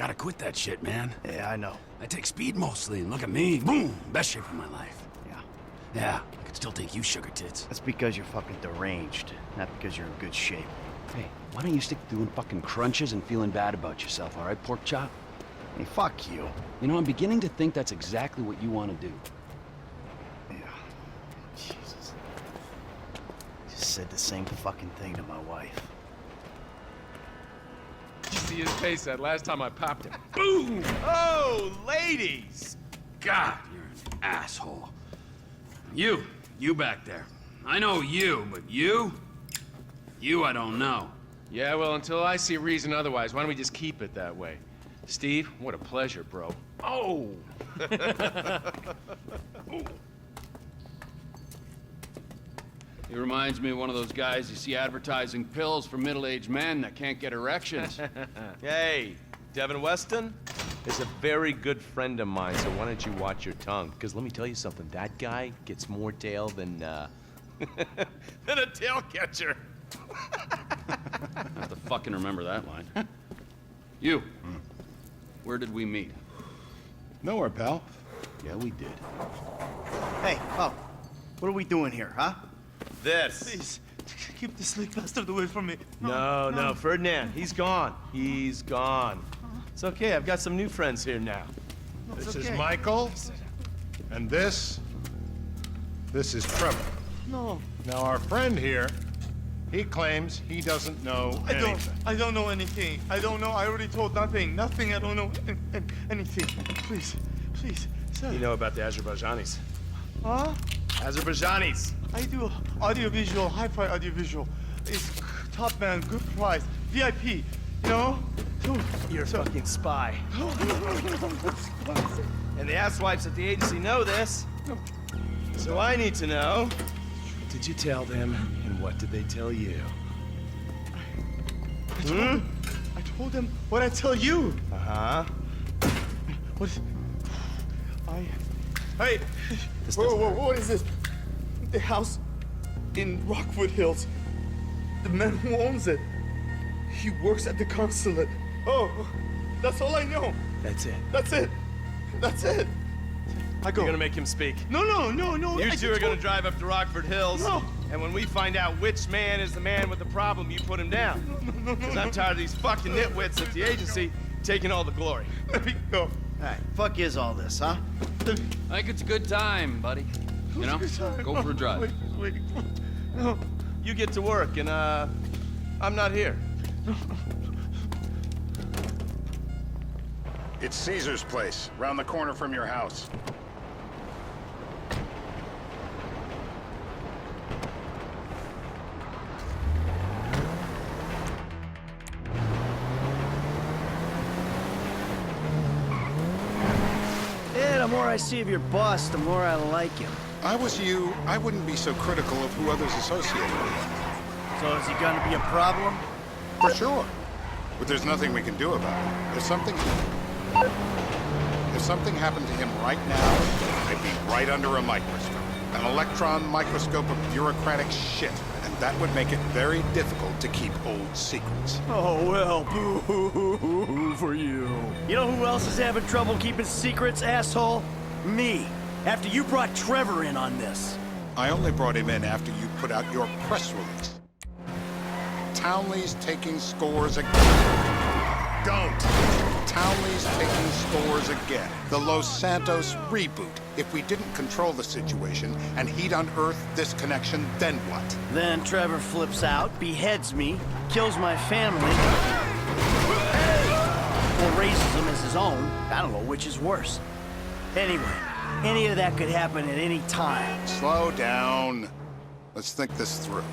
Gotta quit that shit, man. Yeah, I know. I take speed mostly, and look at me. Boom! Best shape of my life. Yeah. Yeah, I could still take you, sugar tits. That's because you're fucking deranged, not because you're in good shape. Hey, why don't you stick to doing fucking crunches and feeling bad about yourself, all right, pork chop? Hey, fuck you. You know, I'm beginning to think that's exactly what you want to do. Yeah. Jesus. Just said the same fucking thing to my wife. You see his face that last time I popped him. Boom! Oh, ladies! God, you're an asshole. You back there. I know you, but you I don't know. Yeah, well, until I see reason otherwise, why don't we just keep it that way? Steve, what a pleasure, bro. Oh! He reminds me of one of those guys you see advertising pills for middle-aged men that can't get erections. Hey, Devin Weston is a very good friend of mine, so why don't you watch your tongue? Because let me tell you something, that guy gets more tail than, than a tail catcher. I have to fucking remember that line. You, where did we meet? Nowhere, pal. Yeah, we did. Hey, oh, what are we doing here, huh? This. Please, keep the sleep bastard away from me. No, Ferdinand, he's gone. He's gone. It's okay, I've got some new friends here now. This is Michael, and this is Trevor. No, Now, our friend here, he claims he doesn't know anything. I don't know anything. I don't know. I already told nothing. Nothing. I don't know anything. Please, sir. You know about the Azerbaijanis. Huh? Azerbaijanis. I do audiovisual, hi-fi audiovisual. It's top man, good price, VIP. You know? You're a fucking spy. And the asswipes at the agency know this. So I need to know, what did you tell them, and what did they tell you? I told them what I tell you. Uh-huh. What? Hey! Whoa, what is this? The house in Rockwood Hills. The man who owns it. He works at the consulate. Oh, that's all I know. That's it. That's it. I go. You're gonna make him speak. No. You I two are just gonna told- drive up to Rockford Hills. No. And when we find out which man is the man with the problem, you put him down. Because I'm tired of these fucking nitwits at the agency taking all the glory. Let me go. All right, fuck is all this, huh? I think it's a good time, buddy. You know, go for a drive. Wait. No. You get to work, and I'm not here. It's Caesar's place, round the corner from your house. Yeah, the more I see of your boss, the more I like him. I was you, I wouldn't be so critical of who others associate with. So is he gonna be a problem? For sure. But there's nothing we can do about it. If something happened to him right now, I'd be right under a microscope. An electron microscope of bureaucratic shit. And that would make it very difficult to keep old secrets. Oh, well, boo-hoo-hoo-hoo for you. You know who else is having trouble keeping secrets, asshole? Me. After you brought Trevor in on this. I only brought him in after you put out your press release. Townley's taking scores again. Don't! Townley's taking scores again. The Los Santos reboot. If we didn't control the situation and he'd unearthed this connection, then what? Then Trevor flips out, beheads me, kills my family, or raises them as his own. I don't know which is worse. Anyway, any of that could happen at any time. Slow down. Let's think this through.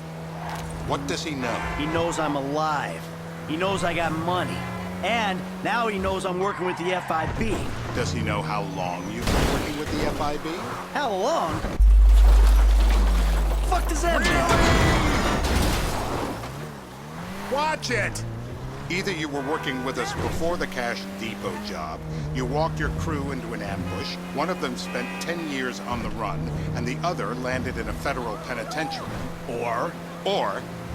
What does he know? He knows I'm alive. He knows I got money. And now he knows I'm working with the FIB. Does he know how long you've been working with the FIB? How long? Fuck does that mean? Watch it! Either you were working with us before the Cash Depot job, you walked your crew into an ambush, one of them spent 10 years on the run, and the other landed in a federal penitentiary. Or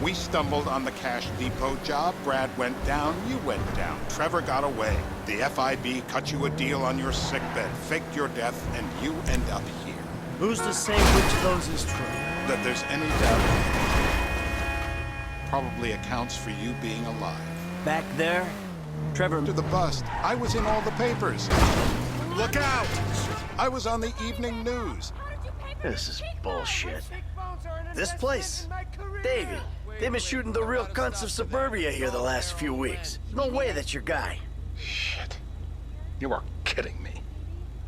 We stumbled on the cash depot job. Brad went down, you went down. Trevor got away. The FIB cut you a deal on your sickbed, faked your death, and you end up here. Who's to say which of those is true? That there's any doubt probably accounts for you being alive. Back there, Trevor... To the bust. I was in all the papers. Look out! I was on the evening news. This is bullshit. This place, Davey, they've been shooting the real cunts of suburbia here the last few weeks. No way that's your guy. Shit. You are kidding me.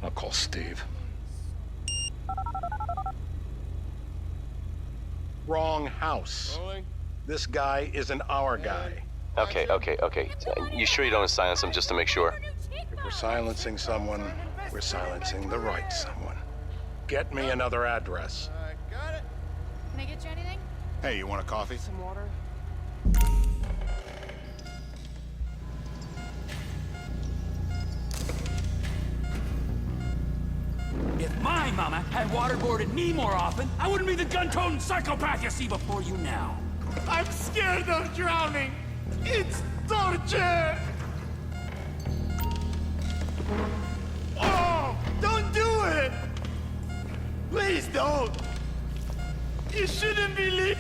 I'll call Steve. Wrong house. This guy isn't our guy. Okay. You sure you don't silence him just to make sure? If we're silencing someone, we're silencing the right someone. Get me another address. Got it. Can I get you anything? Hey, you want a coffee? Some water? If my mama had waterboarded me more often, I wouldn't be the gun-toting psychopath you see before you now. I'm scared of drowning. It's torture. Oh, don't do it. Please don't. You shouldn't be leaving.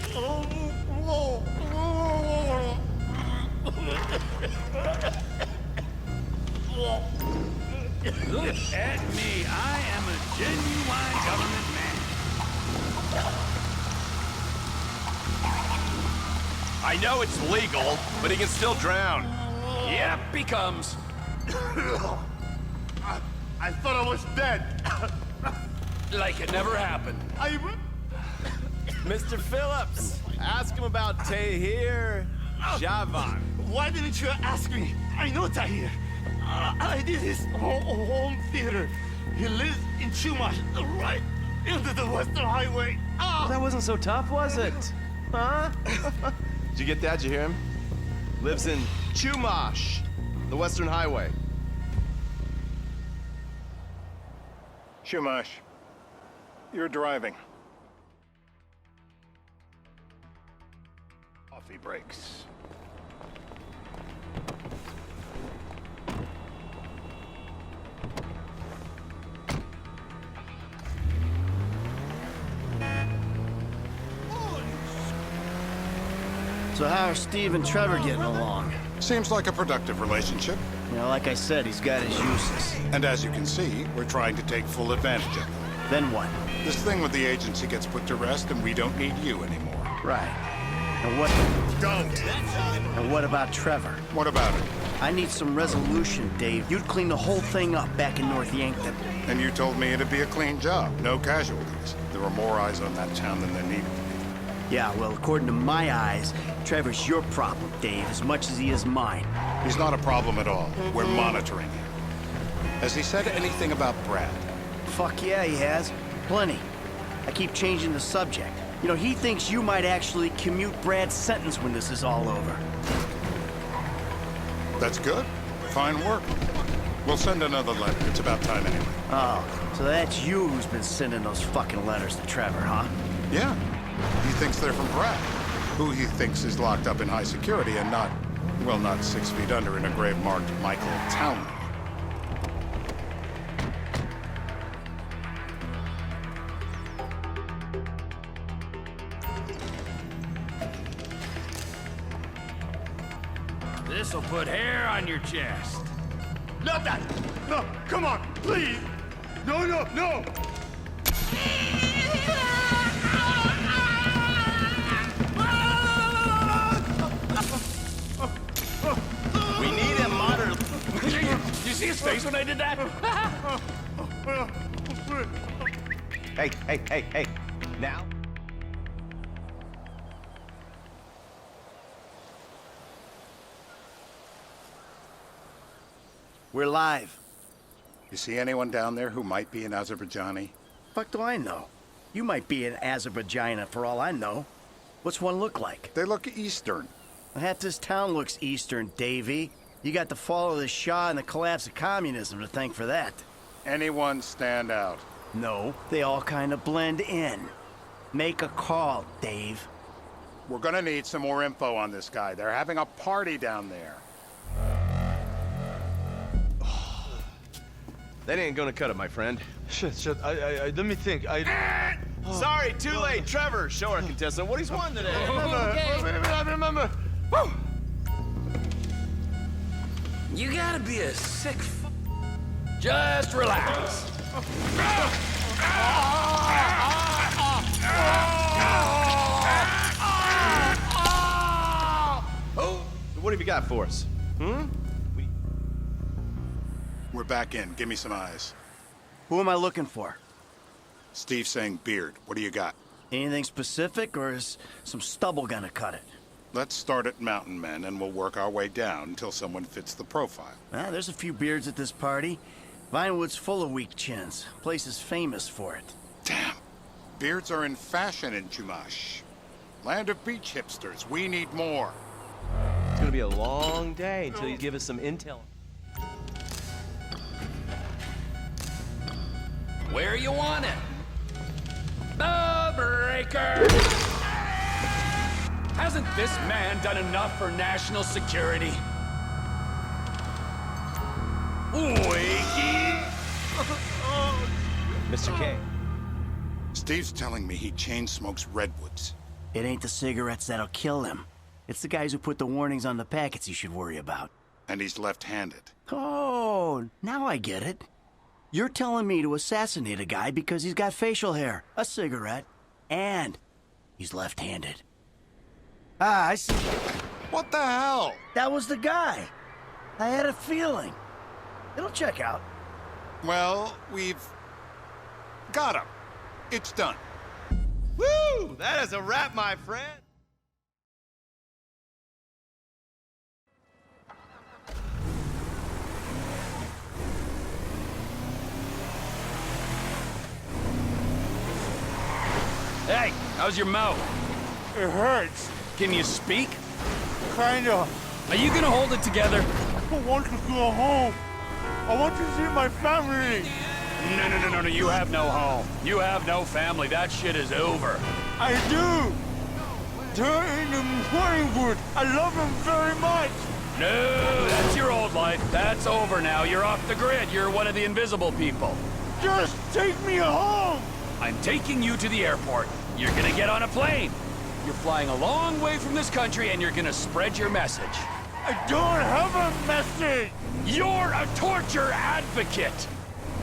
Look at me. I am a genuine government man. I know it's legal, but he can still drown. Yep, becomes. I thought I was dead. Like it never happened. Mr. Phillips, ask him about Tahir Javan. Why didn't you ask me? I know Tahir. I did his home theater. He lives in Chumash, right into the Western Highway. That wasn't so tough, was it? Huh? Did you get that? Did you hear him? Lives in Chumash, the Western Highway. Shumash, you're driving. Coffee breaks. So how are Steve and Trevor getting along? Seems like a productive relationship. You know, like I said, he's got his uses. And as you can see, we're trying to take full advantage of them. Then what? This thing with the agency gets put to rest and we don't need you anymore. Right. And what... Don't! And what about Trevor? What about it? I need some resolution, Dave. You'd clean the whole thing up back in North Yankton. And you told me it'd be a clean job, no casualties. There were more eyes on that town than there needed to be. Yeah, well, according to my eyes, Trevor's your problem, Dave, as much as he is mine. He's not a problem at all. We're monitoring him. Has he said anything about Brad? Fuck yeah, he has. Plenty. I keep changing the subject. You know, he thinks you might actually commute Brad's sentence when this is all over. That's good. Fine work. We'll send another letter. It's about time anyway. Oh, so that's you who's been sending those fucking letters to Trevor, huh? Yeah. He thinks they're from Brad, who he thinks is locked up in high security and not, well, not 6 feet under in a grave marked Michael Townley. This'll put hair on your chest. Not that! No, come on, please! No, no, no! We need a modern... You see his face when I did that? Hey. Now? We're live. You see anyone down there who might be an Azerbaijani? Fuck do I know? You might be an Azerbaijana for all I know. What's one look like? They look Eastern. Half this town looks Eastern, Davy. You got the fall of the Shah and the collapse of communism to thank for that. Anyone stand out? No, they all kind of blend in. Make a call, Dave. We're gonna need some more info on this guy. They're having a party down there. That ain't gonna cut it, my friend. Shit. Let me think. Sorry, too late. Trevor, show our contestant what he's won today. Remember. You gotta be a sick Just relax. What have you got for us? We're back in. Give me some eyes. Who am I looking for? Steve's saying beard. What do you got? Anything specific, or is some stubble gonna cut it? Let's start at Mountain Men, and we'll work our way down until someone fits the profile. There's a few beards at this party. Vinewood's full of weak chins. Place is famous for it. Damn. Beards are in fashion in Chumash. Land of beach hipsters. We need more. It's gonna be a long day until you give us some intel. Where you want it? The breaker! Hasn't this man done enough for national security? Wakey! Mr. K. Steve's telling me he chain smokes redwoods. It ain't the cigarettes that'll kill him. It's the guys who put the warnings on the packets you should worry about. And he's left-handed. Oh, now I get it. You're telling me to assassinate a guy because he's got facial hair, a cigarette, and he's left-handed. I see. What the hell? That was the guy. I had a feeling. It'll check out. Well, we've got him. It's done. Woo! That is a wrap, my friend. Hey, how's your mouth? It hurts. Can you speak? Kinda. Are you gonna hold it together? I want to go home. I want to see my family. No, you have no home. You have no family. That shit is over. I do. They're in the Hollywood. I love them very much. No, that's your old life. That's over now. You're off the grid. You're one of the invisible people. Just take me home. I'm taking you to the airport. You're gonna get on a plane. You're flying a long way from this country and you're gonna spread your message. I don't have a message. You're a torture advocate.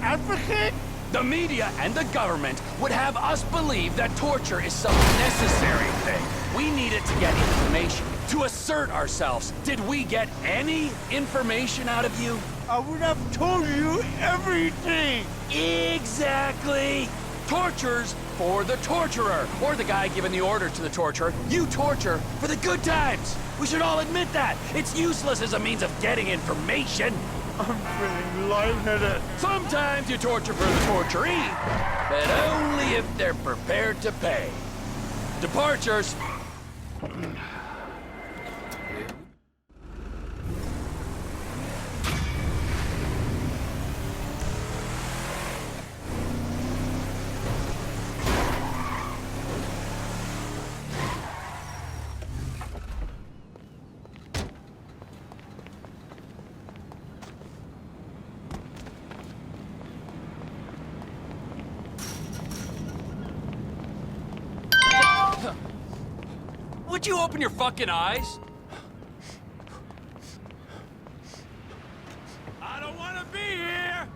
Advocate? The media and the government would have us believe that torture is some necessary thing. We need it to get information, to assert ourselves. Did we get any information out of you? I would have told you everything. Exactly. Torture's for the torturer, or the guy giving the order to the torturer. You torture for the good times. We should all admit that. It's useless as a means of getting information. I'm feeling lightheaded. Sometimes you torture for the torturee, but only if they're prepared to pay. Departures. Would you open your fucking eyes? I don't want to be here!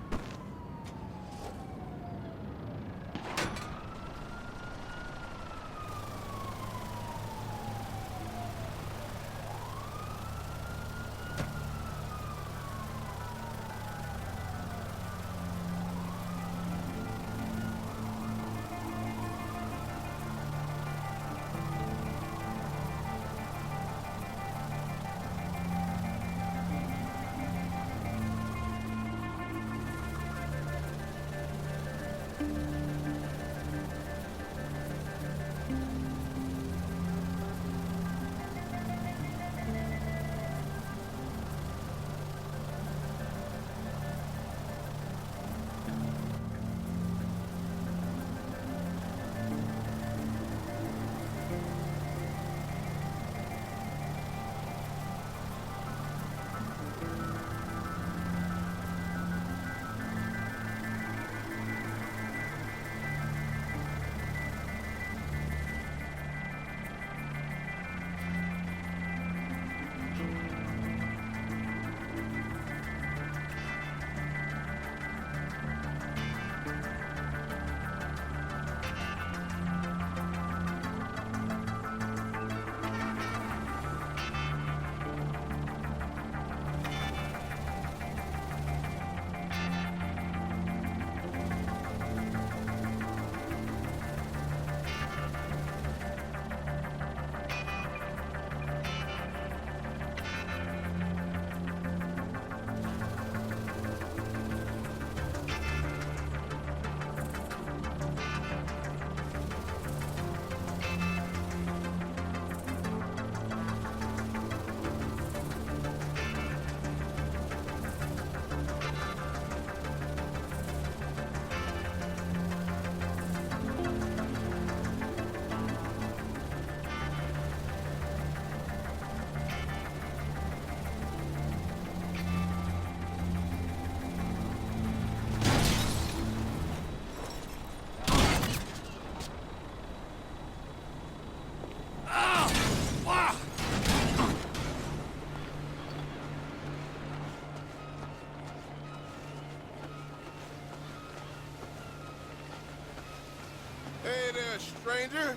stranger.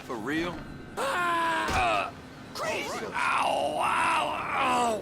For real? Crazy. Ow, ow, ow!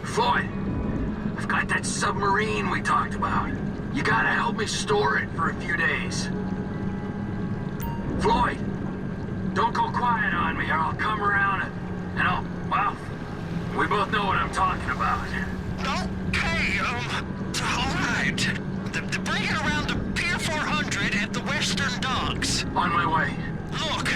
Floyd, I've got that submarine we talked about. You gotta help me store it for a few days. Floyd, don't go quiet on me or I'll come around and I'll, well, we both know what I'm talking about. Okay, all right. Bring it around to Pier 400 at the Western Docks. On my way. Look,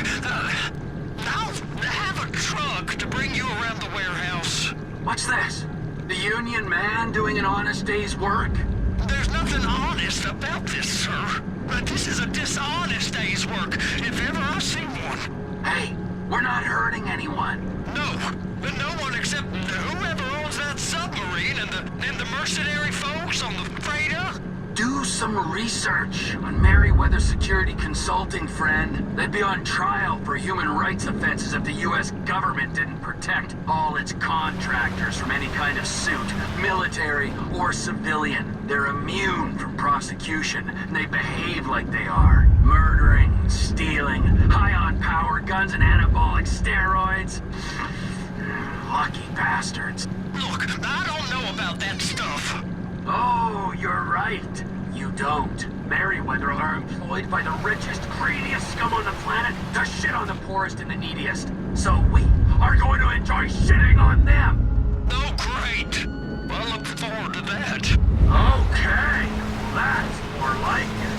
I'll have a truck to bring you around the warehouse. What's this? The union man doing an honest day's work? There's nothing honest about this, sir. This is a dishonest day's work, if ever I've seen one. Hey, we're not hurting anyone. No, but no one except whoever owns that submarine and the mercenary folks on the freighter. Do some research on Merryweather Security Consulting, friend. They'd be on trial for human rights offenses if the U.S. government didn't protect all its contractors from any kind of suit, military or civilian. They're immune from prosecution, and they behave like they are. Murdering, stealing, high on power guns and anabolic steroids. Lucky bastards. Look, I don't know about that stuff. Oh, you're right. You don't. Merryweather are employed by the richest, greediest scum on the planet to shit on the poorest and the neediest. So we are going to enjoy shitting on them. Oh, great. I look forward to that. Okay. That's more like it.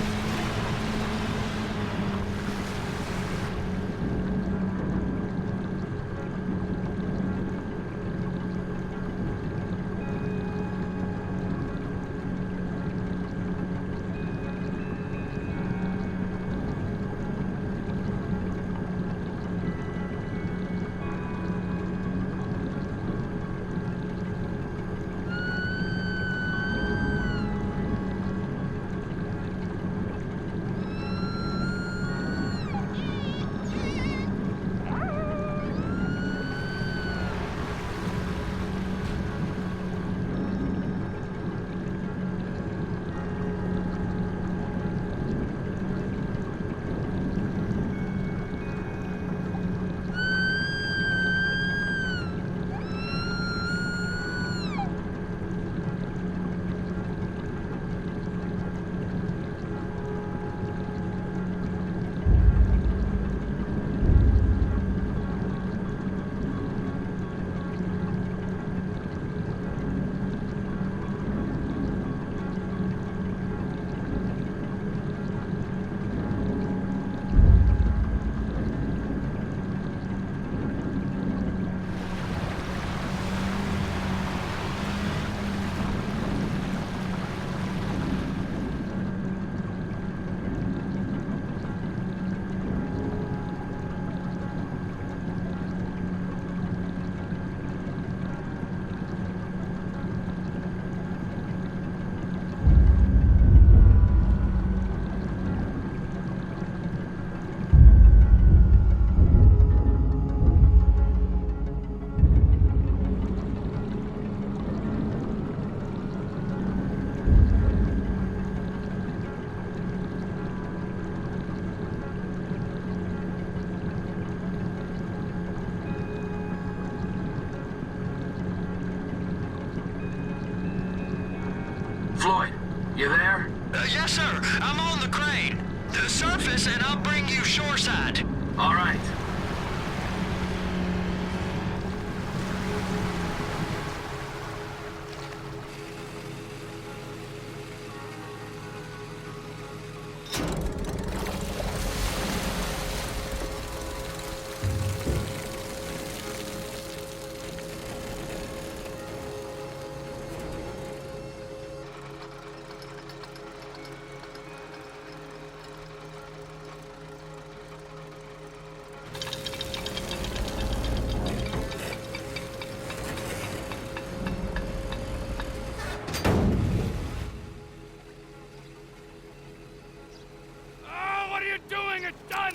Floyd, you there? Yes, sir. I'm on the crane. Surface and I'll bring you shoreside. All right.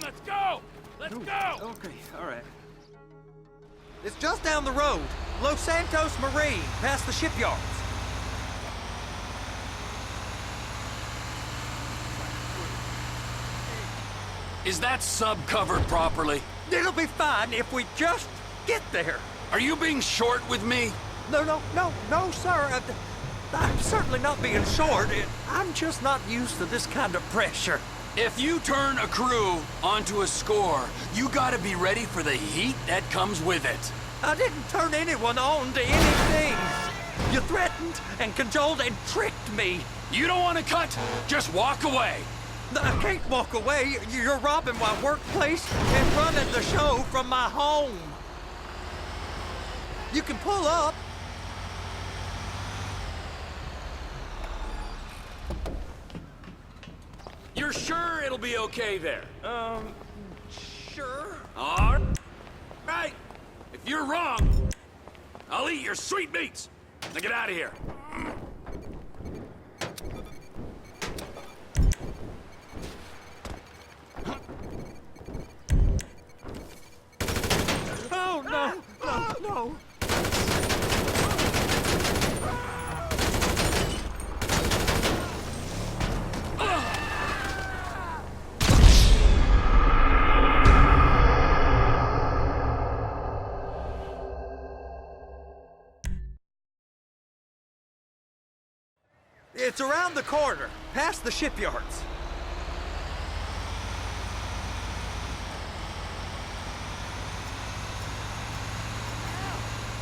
Let's go! Let's go! Okay, all right. It's just down the road. Los Santos Marine, past the shipyards. Is that sub covered properly? It'll be fine if we just get there. Are you being short with me? No, sir. I'm certainly not being short. I'm just not used to this kind of pressure. If you turn a crew onto a score, you gotta be ready for the heat that comes with it. I didn't turn anyone on to anything. You threatened and cajoled and tricked me. You don't want to cut? Just walk away. I can't walk away. You're robbing my workplace and running the show from my home. You can pull up. You're sure it'll be okay there? Sure. All right. If you're wrong, I'll eat your sweetmeats. Now get out of here. Oh, no. It's around the corner, past the shipyards.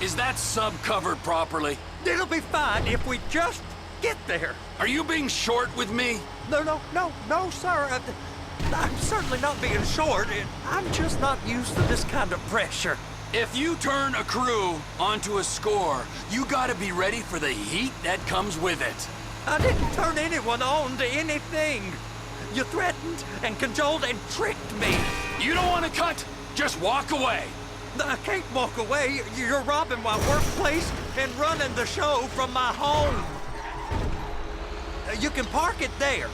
Is that sub covered properly? It'll be fine if we just get there. Are you being short with me? No, sir. I'm certainly not being short. I'm just not used to this kind of pressure. If you turn a crew onto a score, you gotta be ready for the heat that comes with it. I didn't turn anyone on to anything. You threatened and cajoled and tricked me. You don't want to cut? Just walk away. I can't walk away. You're robbing my workplace and running the show from my home. You can park it there.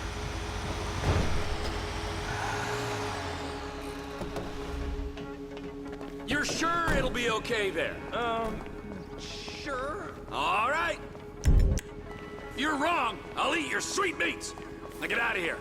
You're sure it'll be okay there? Sure. All right. If you're wrong, I'll eat your sweetmeats. Now get out of here.